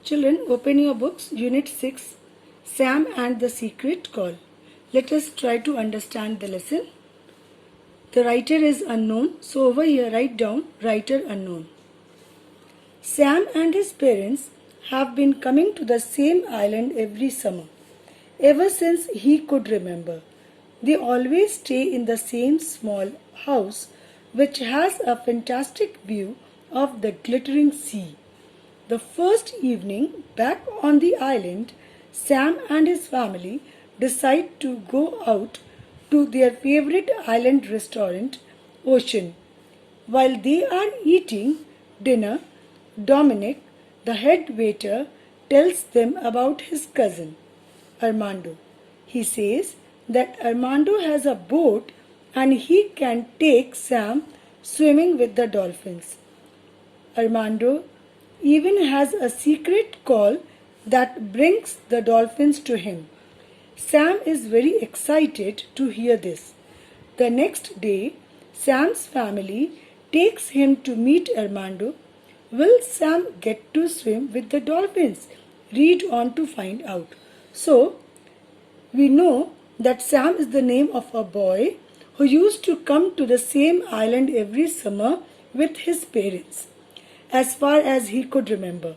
Children, open your books, Unit 6, Sam and the Secret Call. Let us try to understand the lesson. The writer is unknown, so over here write down writer unknown. Sam and his parents have been coming to the same island every summer, ever since he could remember. They always stay in the same small house, which has a fantastic view of the glittering sea. The first evening back on the island, Sam and his family decide to go out to their favorite island restaurant, Ocean. While they are eating dinner, Dominic, the head waiter, tells them about his cousin, Armando. He says that Armando has a boat and he can take Sam swimming with the dolphins. Armando even has a secret call that brings the dolphins to him. Sam is very excited to hear this. The next day, Sam's family takes him to meet Armando. Will Sam get to swim with the dolphins? Read on to find out. So, we know that Sam is the name of a boy who used to come to the same island every summer with his parents, as far as he could remember.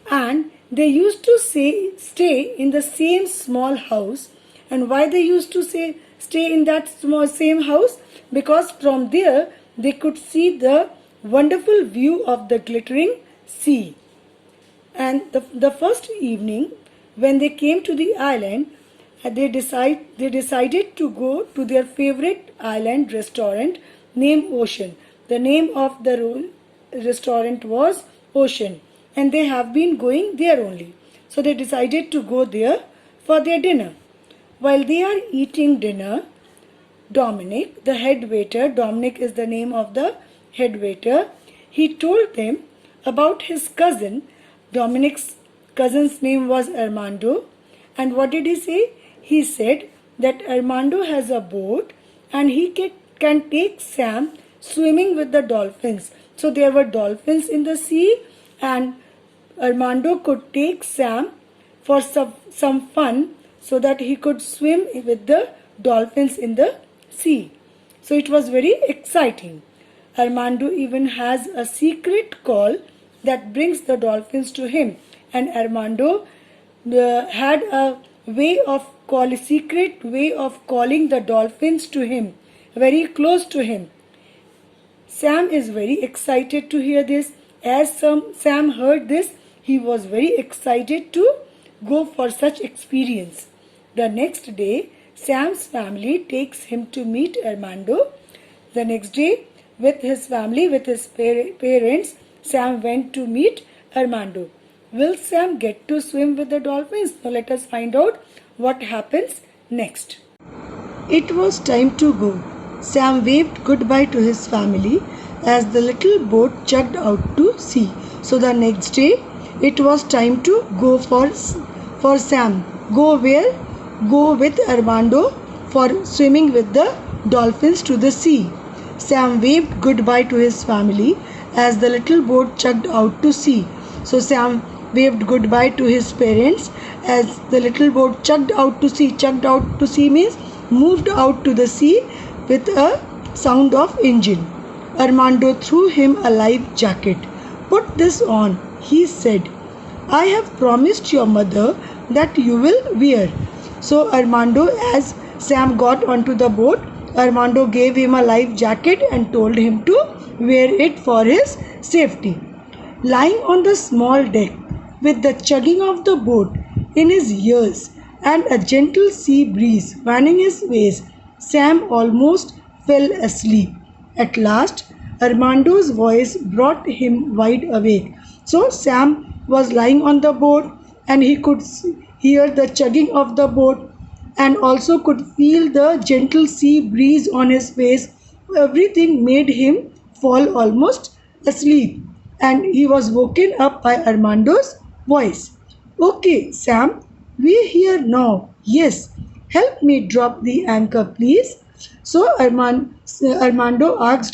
And they used to stay in the same small house. And why they used to stay in that same house? Because from there they could see the wonderful view of the glittering sea. And the first evening when they came to the island, they decided to go to their favorite island restaurant named Ocean. The name of the restaurant was Ocean, and they have been going there only. So they decided to go there for their dinner. While they are eating dinner, Dominic, the head waiter, Dominic is the name of the head waiter, he told them about his cousin. Dominic's cousin's name was Armando. And what did he say? He said that Armando has a boat and he can take Sam swimming with the dolphins. So there were dolphins in the sea and Armando could take Sam for some fun so that he could swim with the dolphins in the sea. So it was very exciting. Armando even has a secret call that brings the dolphins to him. And Armando had a secret way of calling the dolphins to him, very close to him. Sam is very excited to hear this. As Sam heard this, he was very excited to go for such experience. The next day, Sam's family takes him to meet Armando. The next day, with his family, with his parents, Sam went to meet Armando. Will Sam get to swim with the dolphins? Now let us find out what happens next. It was time to go. Sam waved goodbye to his family as the little boat chugged out to sea. So the next day, it was time to go for Sam. Go where? Go with Armando for swimming with the dolphins to the sea. Sam waved goodbye to his family as the little boat chugged out to sea. So Sam waved goodbye to his parents as the little boat chugged out to sea. Chugged out to sea means moved out to the sea with a sound of engine. Armando threw him a life jacket. Put this on, he said. I have promised your mother that you will wear. So Armando, as Sam got onto the boat, Armando gave him a life jacket and told him to wear it for his safety. Lying on the small deck with the chugging of the boat in his ears and a gentle sea breeze fanning his face, Sam almost fell asleep. At last, Armando's voice brought him wide awake. So Sam was lying on the boat and he could hear the chugging of the boat and also could feel the gentle sea breeze on his face. Everything made him fall almost asleep and he was woken up by Armando's voice. Okay, Sam, we're here now. Yes, help me drop the anchor, please. So Armando asked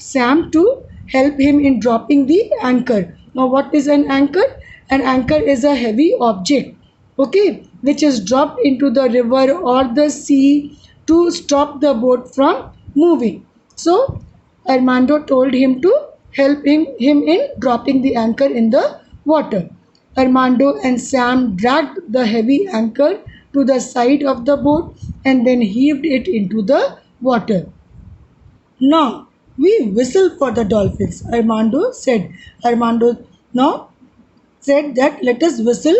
Sam to help him in dropping the anchor. Now what is an anchor? An anchor is a heavy object, okay, which is dropped into the river or the sea to stop the boat from moving. So Armando told him to help him in dropping the anchor in the water. Armando and Sam dragged the heavy anchor to the side of the boat and then heaved it into the water. Now we whistle for the dolphins, Armando said. Armando now said that let us whistle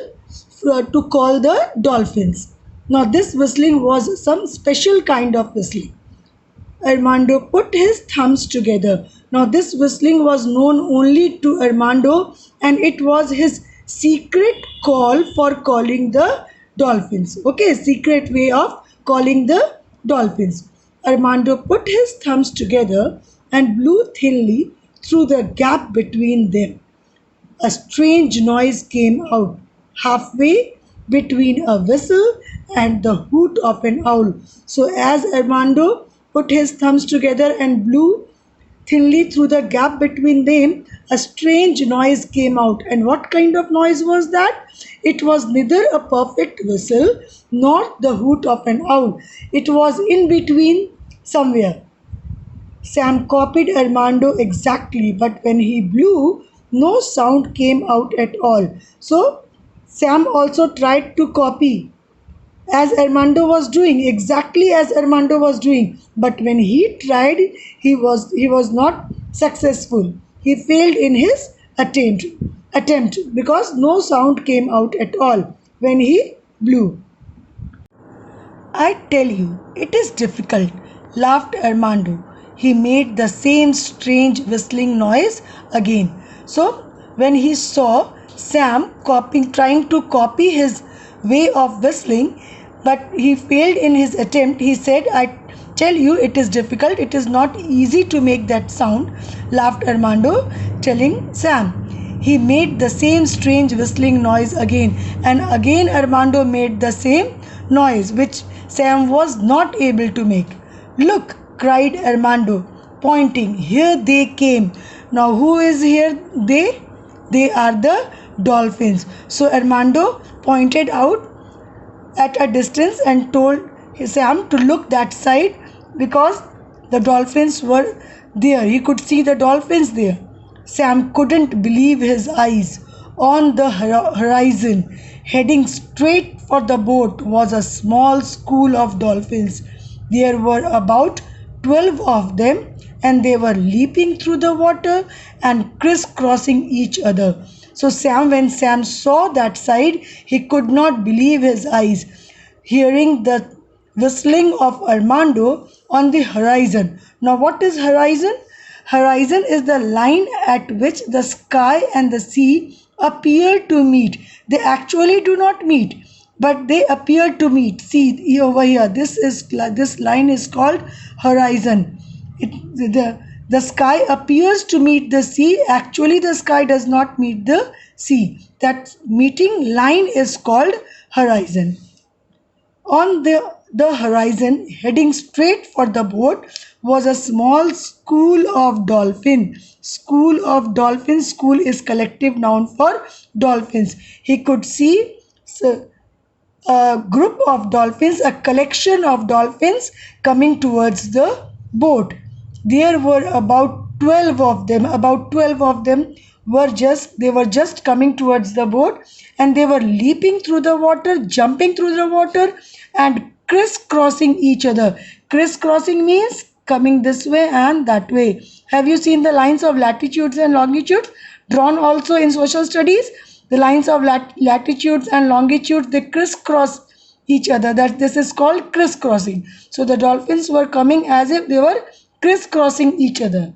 to call the dolphins. Now this whistling was some special kind of whistling. Armando put his thumbs together. Now, this whistling was known only to Armando and it was his secret call for calling the dolphins. Okay, secret way of calling the dolphins. Armando put his thumbs together and blew thinly through the gap between them. A strange noise came out, halfway between a whistle and the hoot of an owl. So, as Armando put his thumbs together and blew thinly through the gap between them, a strange noise came out. And what kind of noise was that? It was neither a perfect whistle nor the hoot of an owl. It was in between somewhere. Sam copied Armando exactly, but when he blew, no sound came out at all. So, Sam also tried to copy as Armando was doing, exactly as Armando was doing. But when he tried, he was not successful. He failed in his attempt because no sound came out at all when he blew. I tell you, it is difficult, laughed Armando. He made the same strange whistling noise again. So, when he saw Sam trying to copy his way of whistling, but he failed in his attempt, he said, I tell you, it is difficult, it is not easy to make that sound, laughed Armando, telling Sam. He made the same strange whistling noise again, and again Armando made the same noise which Sam was not able to make. Look, cried Armando, pointing. Here they came. Now, who is here? They? They are the dolphins. So, Armando pointed out at a distance and told Sam to look that side because the dolphins were there. He could see the dolphins there. Sam couldn't believe his eyes. On the horizon, heading straight for the boat, was a small school of dolphins. There were about 12 of them, and they were leaping through the water and crisscrossing each other. So when Sam saw that side, he could not believe his eyes, hearing the whistling of Armando on the horizon. Now, what is horizon? Horizon is the line at which the sky and the sea appear to meet. They actually do not meet, but they appear to meet. See over here, this line is called horizon. The sky appears to meet the sea. Actually, the sky does not meet the sea. That meeting line is called horizon. On the horizon, heading straight for the boat, was a small school of dolphins. School of dolphins. School is collective noun for dolphins. He could see a group of dolphins, a collection of dolphins coming towards the boat. There were about 12 of them. About 12 of them were just coming towards the boat, and they were leaping through the water, jumping through the water, and crisscrossing each other. Crisscrossing means coming this way and that way. Have you seen the lines of latitudes and longitudes drawn also in social studies? The lines of latitudes and longitudes, they crisscross each other. That this is called crisscrossing. So the dolphins were coming as if they were crisscrossing each other.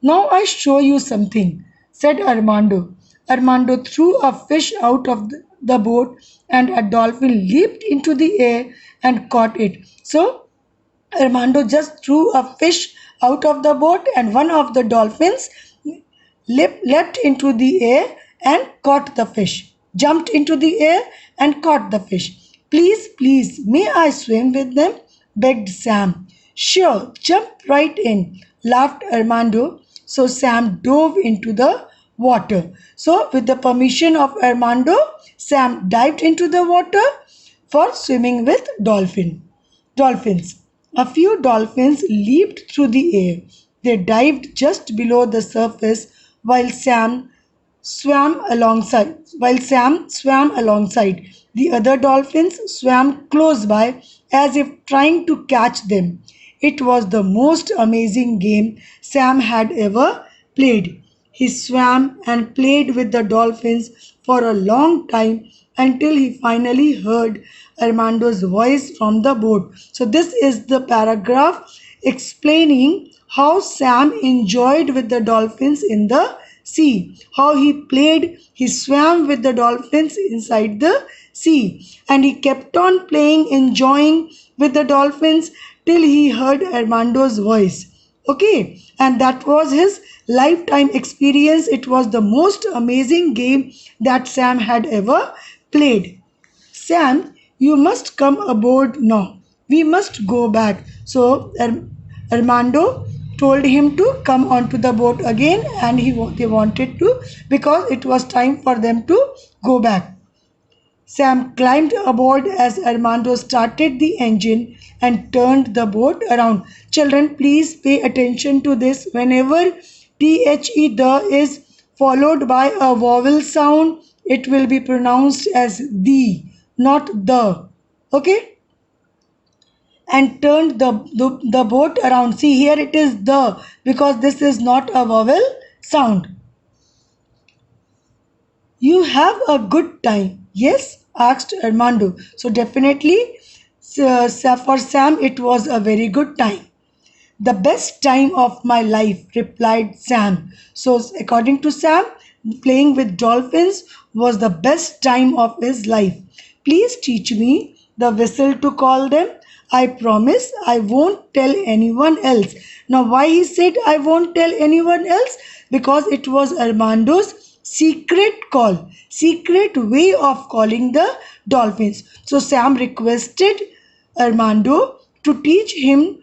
Now I show you something, said Armando. Armando threw a fish out of the boat, and a dolphin leaped into the air and caught it. So Armando just threw a fish out of the boat, and one of the dolphins leapt into the air and caught the fish. Jumped into the air and caught the fish. Please, please, may I swim with them? Begged Sam. Sure, jump right in, laughed Armando. So Sam dove into the water. So with the permission of Armando, Sam dived into the water for swimming with dolphins. A few dolphins leaped through the air. They dived just below the surface while Sam swam alongside. The other dolphins swam close by as if trying to catch them. It was the most amazing game Sam had ever played. He swam and played with the dolphins for a long time until he finally heard Armando's voice from the boat. So, this is the paragraph explaining how Sam enjoyed with the dolphins in the sea, how he played, he swam with the dolphins inside the sea, and he kept on playing, enjoying with the dolphins till he heard Armando's voice. Okay, and that was his lifetime experience. It was the most amazing game that Sam had ever played. Sam, you must come aboard now. We must go back. So Armando told him to come onto the boat again, and they wanted to, because it was time for them to go back. Sam climbed aboard as Armando started the engine and turned the boat around. Children, please pay attention to this. Whenever the is followed by a vowel sound, it will be pronounced as the, not the. Okay? And turned the boat around. See, here it is the, because this is not a vowel sound. You have a good time. Yes? Asked Armando. So definitely for Sam it was a very good time. The best time of my life, replied Sam. So according to Sam, playing with dolphins was the best time of his life. Please teach me the whistle to call them. I promise I won't tell anyone else. Now why he said I won't tell anyone else? Because it was Armando's secret call, secret way of calling the dolphins. So Sam requested Armando to teach him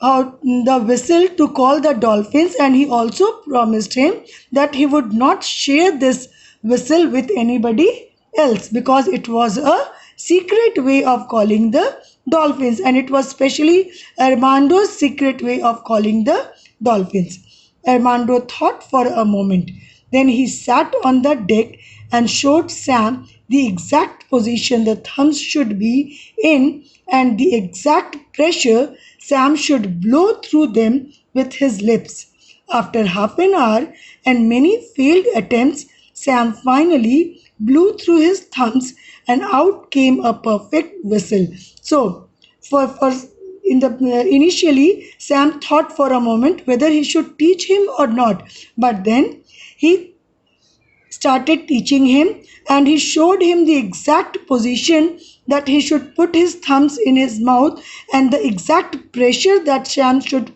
the whistle to call the dolphins, and he also promised him that he would not share this whistle with anybody else, because it was a secret way of calling the dolphins, and it was specially Armando's secret way of calling the dolphins. Armando thought for a moment. Then he sat on the deck and showed Sam the exact position the thumbs should be in and the exact pressure Sam should blow through them with his lips. After half an hour and many failed attempts, Sam finally blew through his thumbs and out came a perfect whistle. So, for in the initially Sam thought for a moment whether he should teach him or not, but then he started teaching him, and he showed him the exact position that he should put his thumbs in his mouth and the exact pressure that Sam should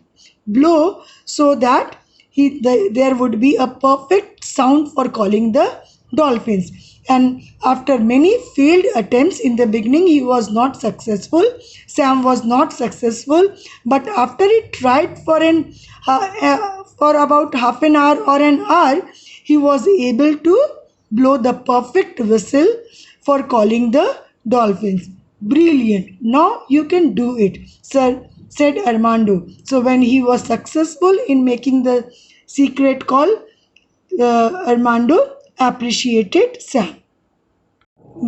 blow, so that there would be a perfect sound for calling the dolphins. And after many failed attempts, in the beginning he was not successful, Sam was not successful, but after he tried for about half an hour or an hour, he was able to blow the perfect whistle for calling the dolphins. Brilliant. Now you can do it, sir, said Armando. So when he was successful in making the secret call, Armando appreciated Sam.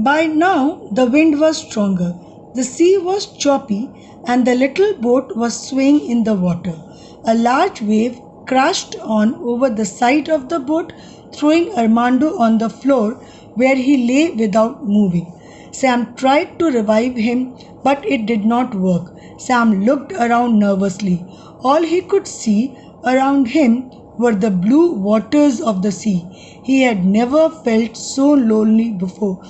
By now, the wind was stronger, the sea was choppy, and the little boat was swaying in the water. A large wave crashed on over the side of the boat, throwing Armando on the floor where he lay without moving. Sam tried to revive him, but it did not work. Sam looked around nervously. All he could see around him were the blue waters of the sea. He had never felt so lonely before.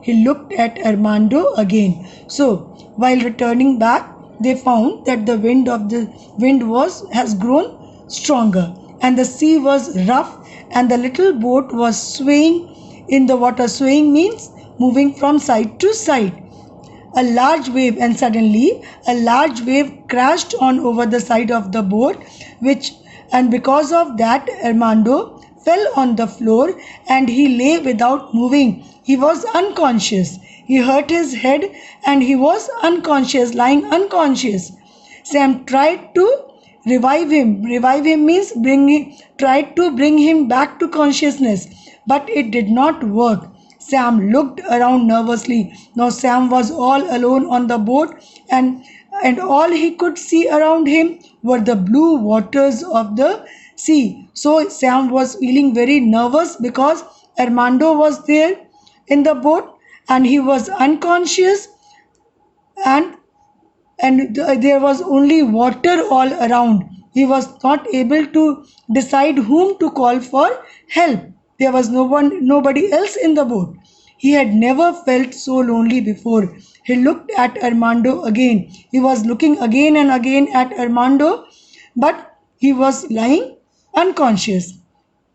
He looked at Armando again. So, while returning back, they found that the wind has grown stronger, and the sea was rough, and the little boat was swaying in the water. Swaying means moving from side to side. Suddenly a large wave crashed on over the side of the boat, and because of that Armando fell on the floor and he lay without moving. He was unconscious. He hurt his head and he was unconscious, lying unconscious. Sam tried to revive him. Revive him means tried to bring him back to consciousness, but it did not work. Sam looked around nervously. Now Sam was all alone on the boat, and all he could see around him were the blue waters of the sea. So Sam was feeling very nervous because Armando was there in the boat and he was unconscious, and there was only water all around. He was not able to decide whom to call for help. There was nobody else in the boat. He had never felt so lonely before. He looked at Armando again. He was looking again and again at Armando, but he was lying unconscious.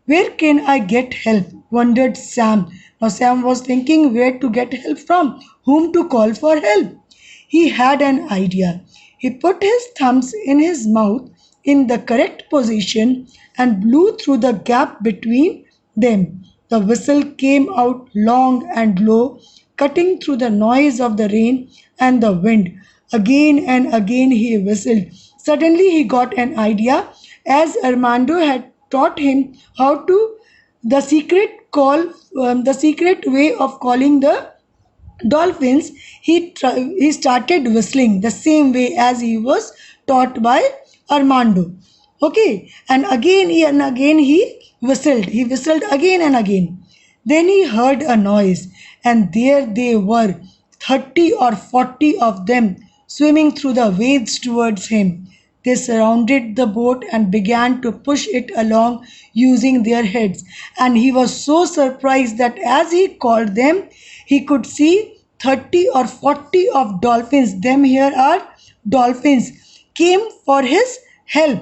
Where can I get help? Wondered Sam. Now Sam was thinking where to get help from, whom to call for help. He had an idea. He put his thumbs in his mouth in the correct position and blew through the gap between them. The whistle came out long and low, cutting through the noise of the rain and the wind. Again and again he whistled. Suddenly he got an idea, as Armando had taught him how to the secret way of calling the dolphins. He started whistling the same way as he was taught by Armando. Okay, and again he whistled. He whistled again and again. Then he heard a noise, and there they were, 30 or 40 of them, swimming through the waves towards him. They surrounded the boat and began to push it along using their heads. And he was so surprised that as he called them, he could see 30 or 40 of dolphins, them here are dolphins, came for his help,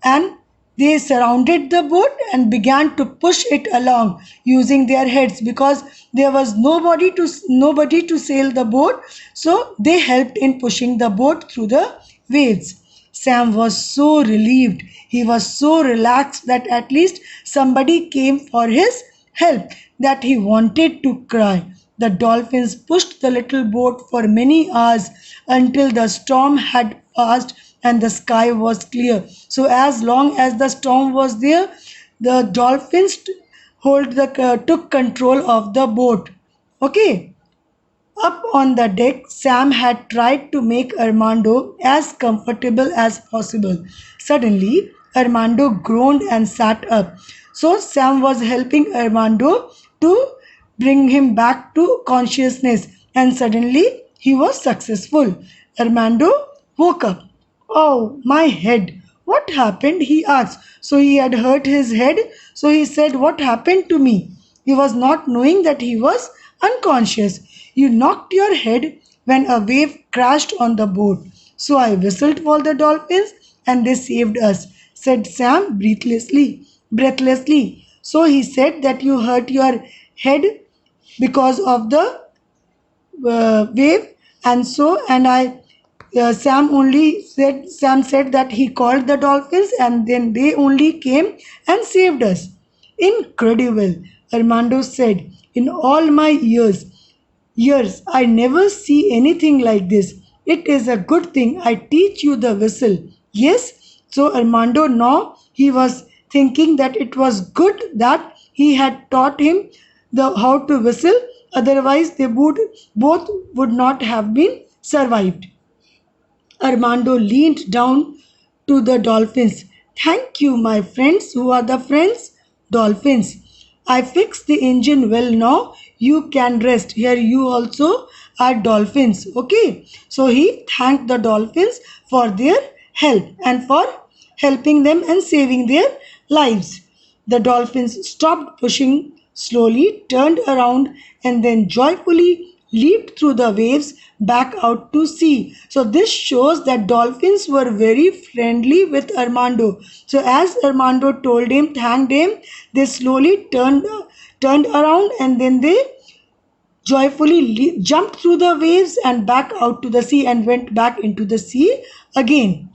and they surrounded the boat and began to push it along using their heads, because there was nobody to sail the boat, so they helped in pushing the boat through the waves. Sam was so relieved. He was so relaxed that at least somebody came for his help that he wanted to cry. The dolphins pushed the little boat for many hours until the storm had passed and the sky was clear. So as long as the storm was there, the dolphins took control of the boat. Okay. Up on the deck, Sam had tried to make Armando as comfortable as possible. Suddenly, Armando groaned and sat up. So Sam was helping Armando to bring him back to consciousness, and suddenly he was successful. Armando woke up. Oh, my head. What happened? He asked. So he had hurt his head. So he said, what happened to me? He was not knowing that he was unconscious. You knocked your head when a wave crashed on the boat. So I whistled for the dolphins and they saved us, said Sam breathlessly. So he said that you hurt your head because of the wave, and Sam said that he called the dolphins and then they only came and saved us. Incredible, Armando said. In all my years, I never see anything like this. It is a good thing I teach you the whistle. Yes? So Armando, now he was thinking that it was good that he had taught him how to whistle. Otherwise, they both would not have been survived. Armando leaned down to the dolphins. Thank you, my friends. Who are the friends? Dolphins. I fixed the engine well now. You can rest. Here you also are dolphins. Okay. So he thanked the dolphins for their help and for helping them and saving their lives. The dolphins stopped pushing slowly, turned around, and then joyfully leaped through the waves back out to sea. So this shows that dolphins were very friendly with Armando. So as Armando told him, thanked him, they slowly turned around and then they joyfully jumped through the waves and back out to the sea and went back into the sea again.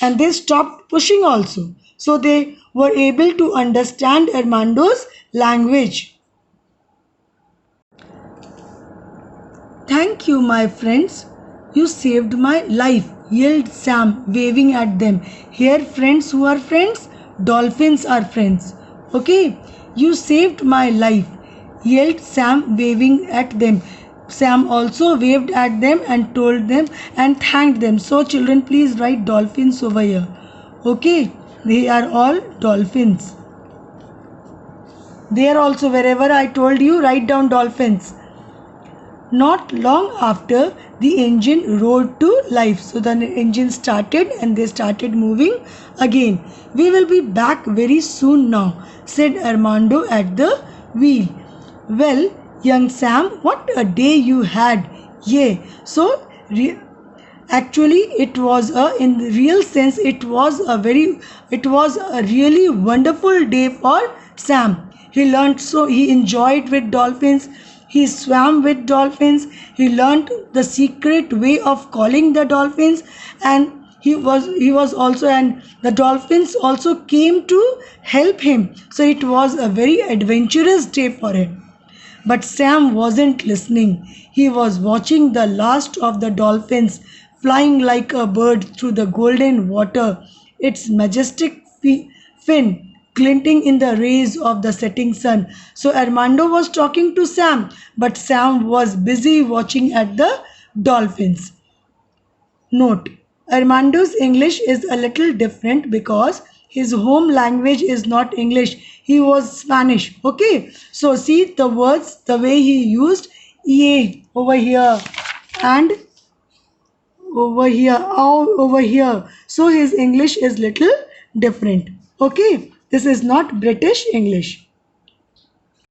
And they stopped pushing also. So they were able to understand Armando's language. Thank you, my friends. You saved my life, yelled Sam, waving at them. Here, friends who are friends, dolphins are friends. Okay? You saved my life, yelled Sam, waving at them. Sam also waved at them and told them and thanked them. So, children, please write dolphins over here. Okay? They are all dolphins. There also, wherever I told you, write down dolphins. Not long after, the engine roared to life. So the engine started and they started moving again. We will be back very soon now, said Armando at the wheel. Well, young Sam, what a day you had. Yeah. So actually it was in the real sense it was a really wonderful day for Sam. He learned, so he enjoyed with dolphins, he swam with dolphins, he learned the secret way of calling the dolphins, and he was also, and the dolphins also came to help him. So it was a very adventurous day for him. But Sam wasn't listening. He was watching the last of the dolphins flying like a bird through the golden water, its majestic fin glinting in the rays of the setting sun. So Armando was talking to Sam, but Sam was busy watching at the dolphins. Note: Armando's English is a little different because his home language is not English. He was Spanish. Okay. So see the words, the way he used EA over here and over here, over here. So his English is little different. Okay. This is not British English.